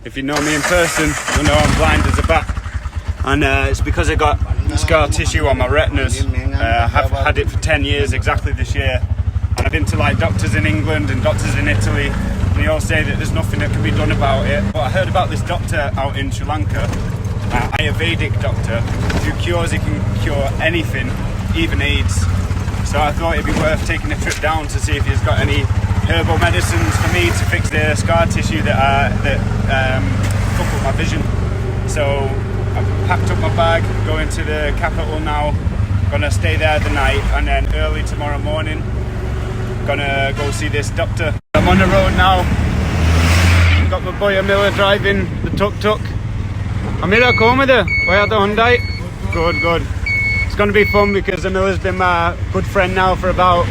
If you know me in person, you'll know I'm blind as a bat. And it's because I got scar tissue on my retinas. I have had it for 10 years exactly this year. And I've been to like doctors in England and doctors in Italy, and they all say that there's nothing that can be done about it. But I heard about this doctor out in Sri Lanka, Ayurvedic doctor, who cures, he can cure anything, even AIDS. So I thought it'd be worth taking a trip down to see if he's got any herbal medicines for me to fix the scar tissue that fuck up my vision. So I've packed up my bag, going to the capital now, gonna stay there the night, and then early tomorrow morning gonna go see this doctor. I'm on the road now. Got my boy Amila driving the tuk-tuk. Amila, come with her. Where the Hyundai? Good. It's gonna be fun because Amila's been my good friend now for about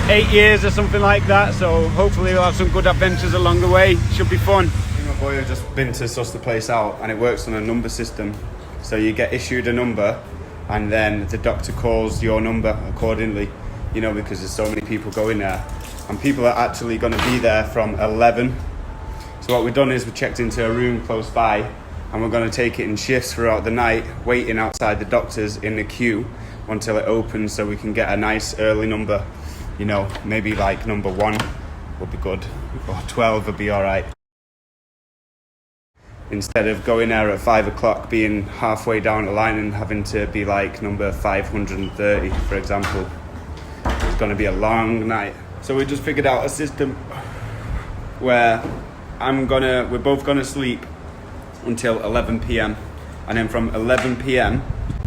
8 years or something like that. So hopefully we'll have some good adventures along the way. Should be fun. Me and my boy have just been to suss the place out, and it works on a number system. So you get issued a number, and then the doctor calls your number accordingly. You know, because there's so many people going there, and people are actually going to be there from 11. So what we've done is we checked into a room close by, and we're going to take it in shifts throughout the night, waiting outside the doctors in the queue until it opens, so we can get a nice early number. You know, maybe like number 1 would be good, or 12 would be all right. Instead of going there at 5 o'clock, being halfway down the line and having to be like number 530, for example. It's going to be a long night. So we just figured out a system where we're both going to sleep until 11 p.m. And then from 11 p.m,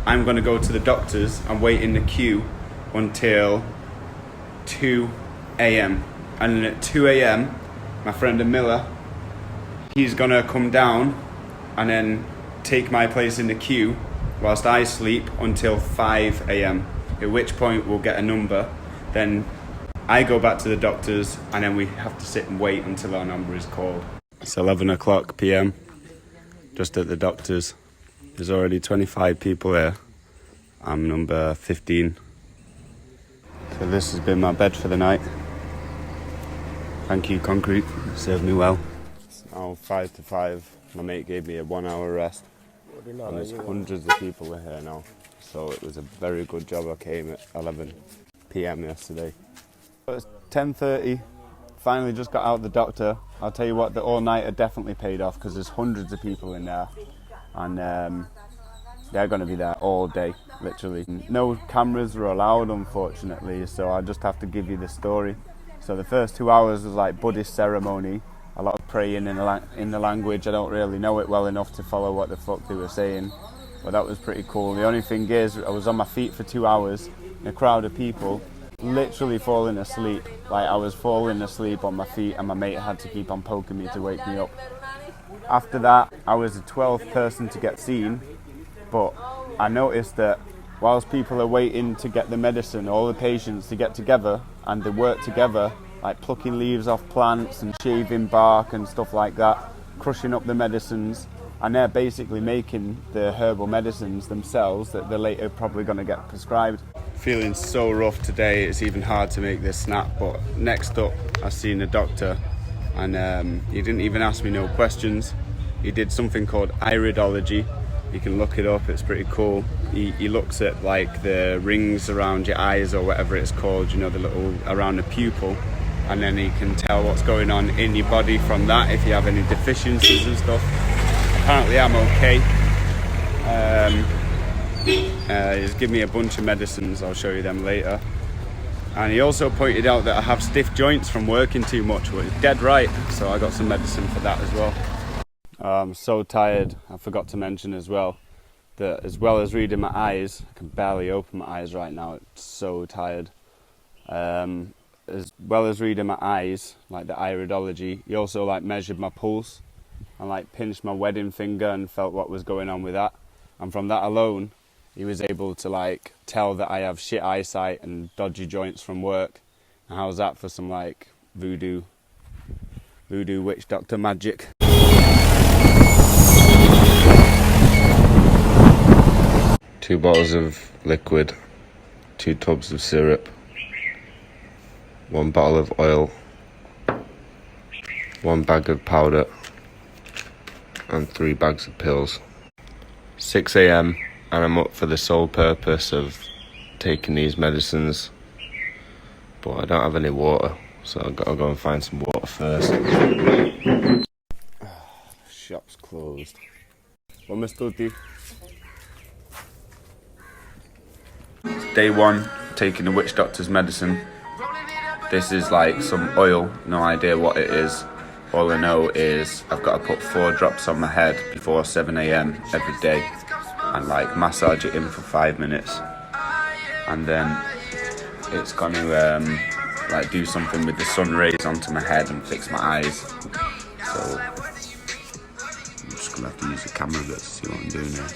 I'm going to go to the doctors and wait in the queue until 2 a.m. And then at 2 a.m, my friend Amila, he's going to come down and then take my place in the queue whilst I sleep until 5 a.m. At which point we'll get a number. Then I go back to the doctors, and then we have to sit and wait until our number is called. It's 11 o'clock p.m, just at the doctors. There's already 25 people here. I'm number 15. So this has been my bed for the night. Thank you, concrete. You served me well. It's now 5 to 5. My mate gave me a 1 hour rest. And there's hundreds of people here now. So it was a very good job I came at 11 p.m. yesterday. It's 10:30. Finally just got out the doctor. I'll tell you what, the all-nighter definitely paid off because there's hundreds of people in there, and they're going to be there all day, literally. No cameras are allowed, unfortunately, so I just have to give you the story. So the first 2 hours was like Buddhist ceremony, a lot of praying in the language. I don't really know it well enough to follow what the fuck they were saying, but that was pretty cool. The only thing is, I was on my feet for 2 hours in a crowd of people, literally falling asleep. Like, I was falling asleep on my feet, and my mate had to keep on poking me to wake me up. After that, I was the 12th person to get seen, but I noticed that whilst people are waiting to get the medicine, all the patients to get together, and they work together, like plucking leaves off plants and shaving bark and stuff like that, crushing up the medicines, and they're basically making the herbal medicines themselves that they're later probably going to get prescribed. Feeling so rough today, it's even hard to make this snap. But next up, I've seen a doctor, and he didn't even ask me no questions. He did something called iridology. You can look it up, it's pretty cool. He looks at like the rings around your eyes, or whatever it's called, you know, the little around the pupil, and then he can tell what's going on in your body from that, if you have any deficiencies and stuff. Apparently I'm okay. He's given me a bunch of medicines, I'll show you them later. And he also pointed out that I have stiff joints from working too much, which is dead right, so I got some medicine for that as well. I'm so tired. I forgot to mention as well that, as well as reading my eyes, I can barely open my eyes right now, it's so tired. As well as reading my eyes, like the iridology, he also like measured my pulse and like pinched my wedding finger and felt what was going on with that. And from that alone, he was able to like tell that I have shit eyesight and dodgy joints from work. And how's that for some like voodoo witch doctor magic? 2 bottles of liquid, 2 tubs of syrup, 1 bottle of oil, 1 bag of powder, and 3 bags of pills. 6 a.m. and I'm up for the sole purpose of taking these medicines, but I don't have any water, so I've got to go and find some water first. Shop's closed. What am I still do? Day 1, taking the witch doctor's medicine. This is like some oil, no idea what it is. All I know is I've got to put 4 drops on my head before 7 a.m. every day and like massage it in for 5 minutes. And then it's going to like do something with the sun rays onto my head and fix my eyes. So I'm just going to have to use the camera a bit to see what I'm doing here.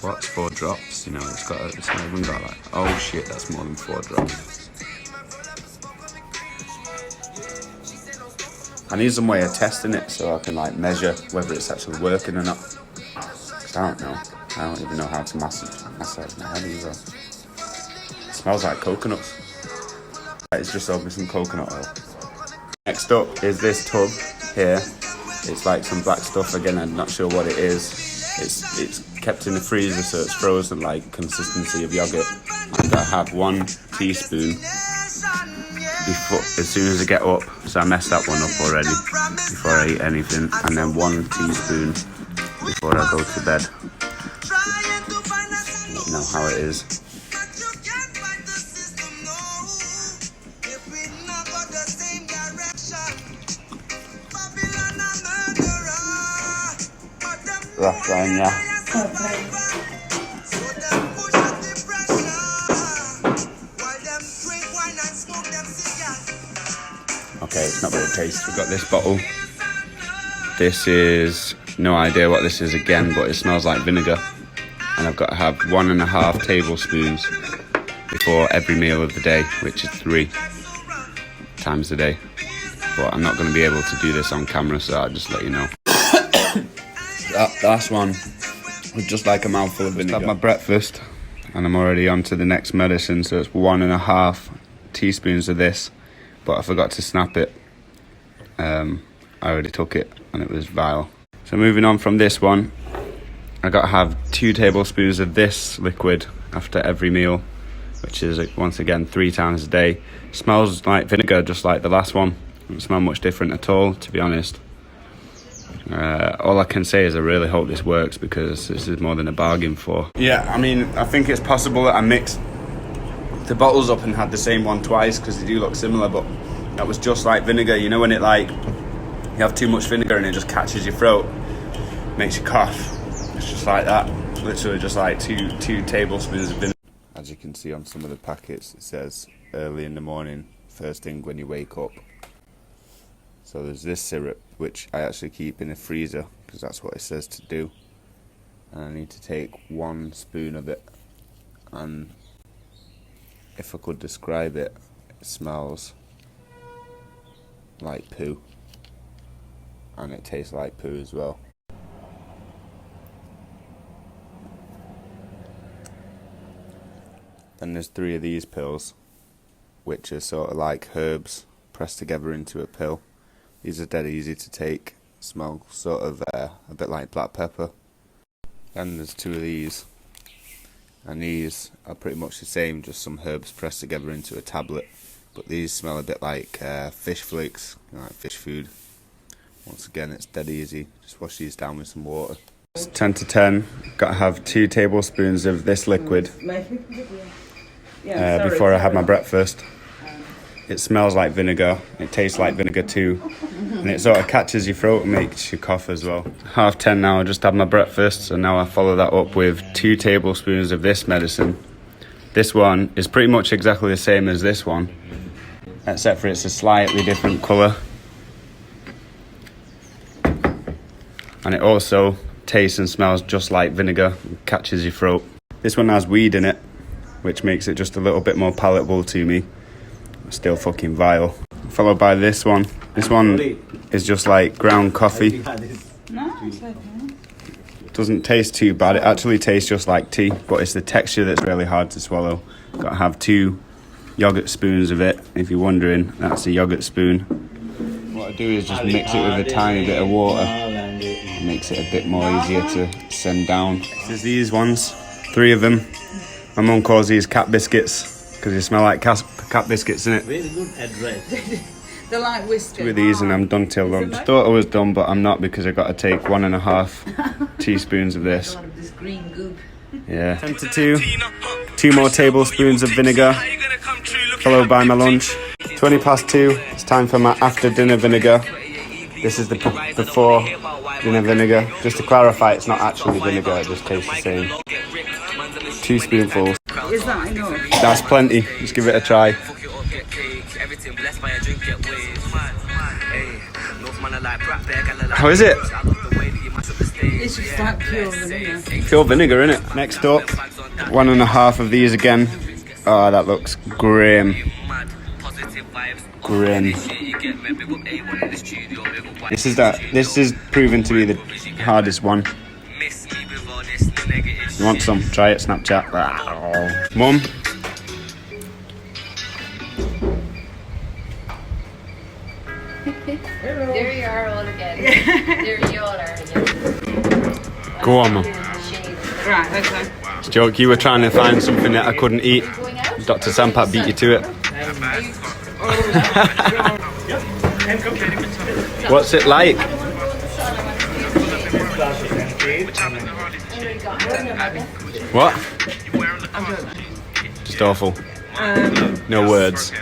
What's 4 drops? You know, it's not even got like, oh shit, that's more than 4 drops. I need some way of testing it so I can like measure whether it's actually working or not. 'Cause I don't know. I don't even know how to massage my head either. It smells like coconuts. It's just over some coconut oil. Next up is this tub here. It's like some black stuff again. I'm not sure what it is. It's kept in the freezer, so it's frozen like consistency of yogurt. I've got to have 1 teaspoon before, as soon as I get up. So I messed that one up already before I eat anything, and then 1 teaspoon before I go to bed. I don't know how it is. Rough line, yeah. Okay, it's not what it tastes. We've got this bottle. This is no idea what this is again, but it smells like vinegar. And I've got to have 1.5 tablespoons before every meal of the day, which is 3 times a day. But I'm not going to be able to do this on camera, so I'll just let you know. That last one was just like a mouthful of vinegar. I've had my breakfast and I'm already on to the next medicine, so it's 1.5 teaspoons of this, but I forgot to snap it. I already took it and it was vile. So moving on from this one, I got to have 2 tablespoons of this liquid after every meal, which is once again 3 times a day. It smells like vinegar just like the last one. It doesn't smell much different at all, to be honest. All I can say is I really hope this works, because this is more than a bargain for. Yeah, I mean, I think it's possible that I mixed the bottles up and had the same one twice, because they do look similar, but that was just like vinegar. You know when it like, you have too much vinegar and it just catches your throat, makes you cough. It's just like that. Literally just like two tablespoons of vinegar. As you can see on some of the packets, it says early in the morning, first thing when you wake up. So there's this syrup, which I actually keep in the freezer because that's what it says to do. And I need to take 1 spoon of it. And if I could describe it, it smells like poo. And it tastes like poo as well. Then there's 3 of these pills, which are sort of like herbs pressed together into a pill. These are dead easy to take, smell sort of a bit like black pepper. Then there's 2 of these, and these are pretty much the same, just some herbs pressed together into a tablet. But these smell a bit like fish flakes, like fish food. Once again, it's dead easy, just wash these down with some water. It's 10 to 10, got to have 2 tablespoons of this liquid before I have my breakfast. It smells like vinegar, it tastes like vinegar too, and it sort of catches your throat and makes you cough as well. 10:30 now, I just had my breakfast, and now I follow that up with 2 tablespoons of this medicine. This one is pretty much exactly the same as this one, except for it's a slightly different colour. And it also tastes and smells just like vinegar, catches your throat. This one has weed in it, which makes it just a little bit more palatable to me. Still fucking vile. Followed by this one. This one is just like ground coffee. Doesn't taste too bad. It actually tastes just like tea, but it's the texture that's really hard to swallow. Got to have 2 yogurt spoons of it. If you're wondering, that's a yogurt spoon. What I I do is just mix it with a tiny bit of water. It makes it a bit more easier to send down. There's these ones, 3 of them. My mum calls these cat biscuits because they smell like cat biscuits, innit? Very good address. They're like whiskers. 2 of these and I'm done till lunch. Thought I was done, but I'm not because I've got to take 1.5 teaspoons of this. A lot of this green goop. Yeah. 10 to 2. 2 more tablespoons of vinegar, followed by my lunch. 20 past 2. It's time for my after dinner vinegar. This is the before dinner vinegar. Just to clarify, it's not actually vinegar, it just tastes the same. 2 spoonfuls. Is that enough? That's plenty. Just give it a try. How is it? It's just like pure vinegar. Pure vinegar, innit? Next up, 1.5 of these again. Oh, that looks grim. Grim. This is proven to be the hardest one. You want some? Try it, Snapchat. Mum? There you are all again. There you all are again. Go on, Mum. Right, okay. It's a joke, you were trying to find something that I couldn't eat. Dr. Sampat beat you to it. What's it like? What? Just awful. No words.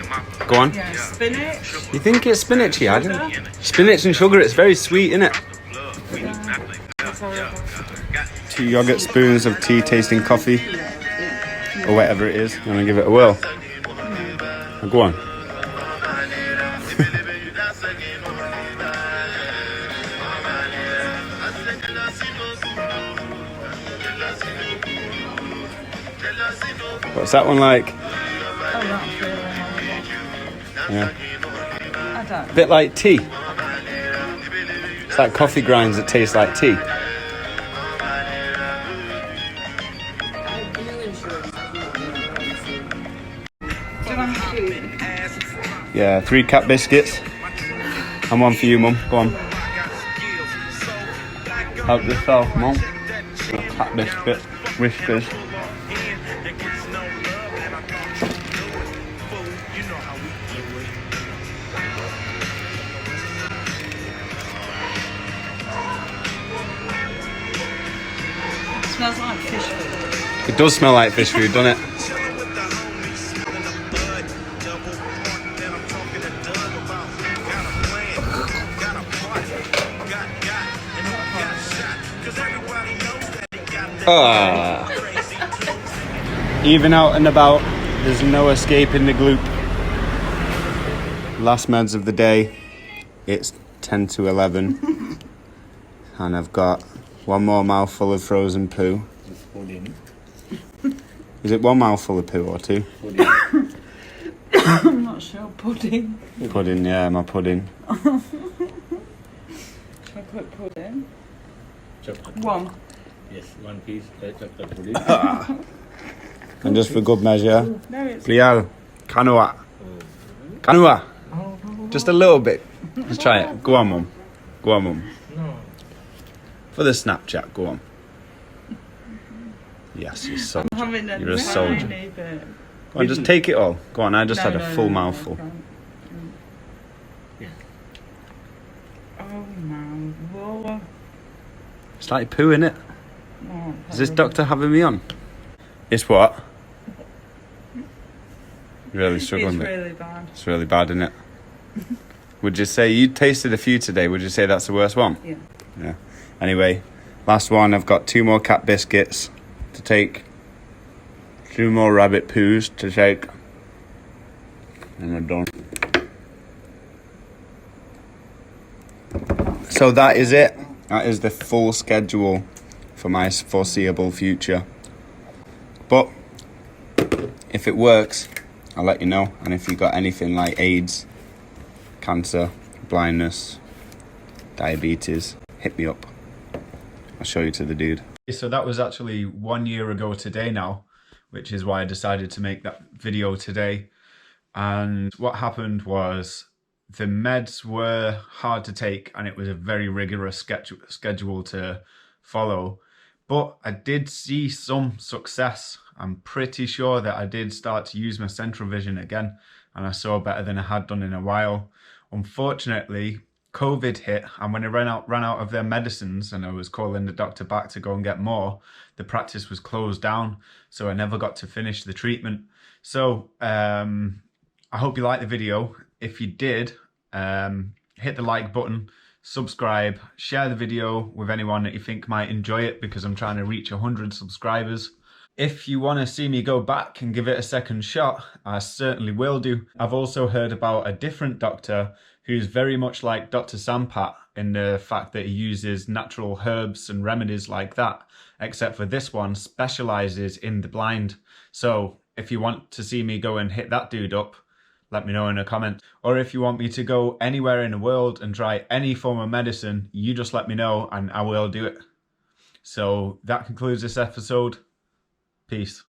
Go on. Yeah, spinach. You think it's spinach? Yeah, I don't. Spinach and sugar, it's very sweet, isn't it? 2 yogurt spoons of tea tasting coffee. Or whatever it is. You want to give it a whirl? Oh, go on. What's that one like? Oh, that's really Yeah. I don't. A bit like tea. It's like coffee grinds that taste like tea. Do you want to? Yeah, 3 cat biscuits. And 1 for you, Mum. Go on. Help yourself, Mum. A cat biscuit. Whiskers. It smells like fish food. It does smell like fish food, doesn't it? Even out and about, there's no escaping the gloop. Last meds of the day. It's 10 to 11. And I've got 1 more mouthful of frozen poo. Is it 1 mouthful of poo or 2? I'm not sure. Pudding. Pudding, yeah, my pudding. Chocolate pudding. Chocolate. 1. Yes, 1 piece chocolate pudding. And just for good measure, No, it's Plial, Kanua. Kanua. Just a little bit. Let's try it. Go on, Mum. Go on, Mum. No. For the Snapchat, go on. Yes, you're so. having a You're a soldier. tiny bit. Go on, just take it all. Go on, I just No, had a no, full no, mouthful. no, no. Oh my lord. It's like poo, innit? Oh, Is this doctor having me on? It's what? Really struggling It's with it. really bad. It's really bad, isn't it? Would you say you tasted a few today? Would you say that's the worst one? Yeah. Yeah. Anyway, last one. I've got 2 more cat biscuits to take. 2 more rabbit poos to take. And I'm done. So that is it. That is the full schedule for my foreseeable future. But if it works, I'll let you know. And if you got anything like AIDS, cancer, blindness, diabetes, hit me up. I'll show you to the dude. So that was actually 1 year ago today now, which is why I decided to make that video today. And what happened was the meds were hard to take and it was a very rigorous schedule to follow. But I did see some success. I'm pretty sure that I did start to use my central vision again and I saw better than I had done in a while. Unfortunately, COVID hit, and when I ran out of their medicines and I was calling the doctor back to go and get more, the practice was closed down, so I never got to finish the treatment. So I hope you liked the video. If you did, hit the like button, subscribe, share the video with anyone that you think might enjoy it, because I'm trying to reach 100 subscribers. If you want to see me go back and give it a second shot, I certainly will do. I've also heard about a different doctor who's very much like Dr. Sampat in the fact that he uses natural herbs and remedies like that, except for this one specializes in the blind. So if you want to see me go and hit that dude up, let me know in a comment. Or if you want me to go anywhere in the world and try any form of medicine, you just let me know and I will do it. So that concludes this episode. Peace.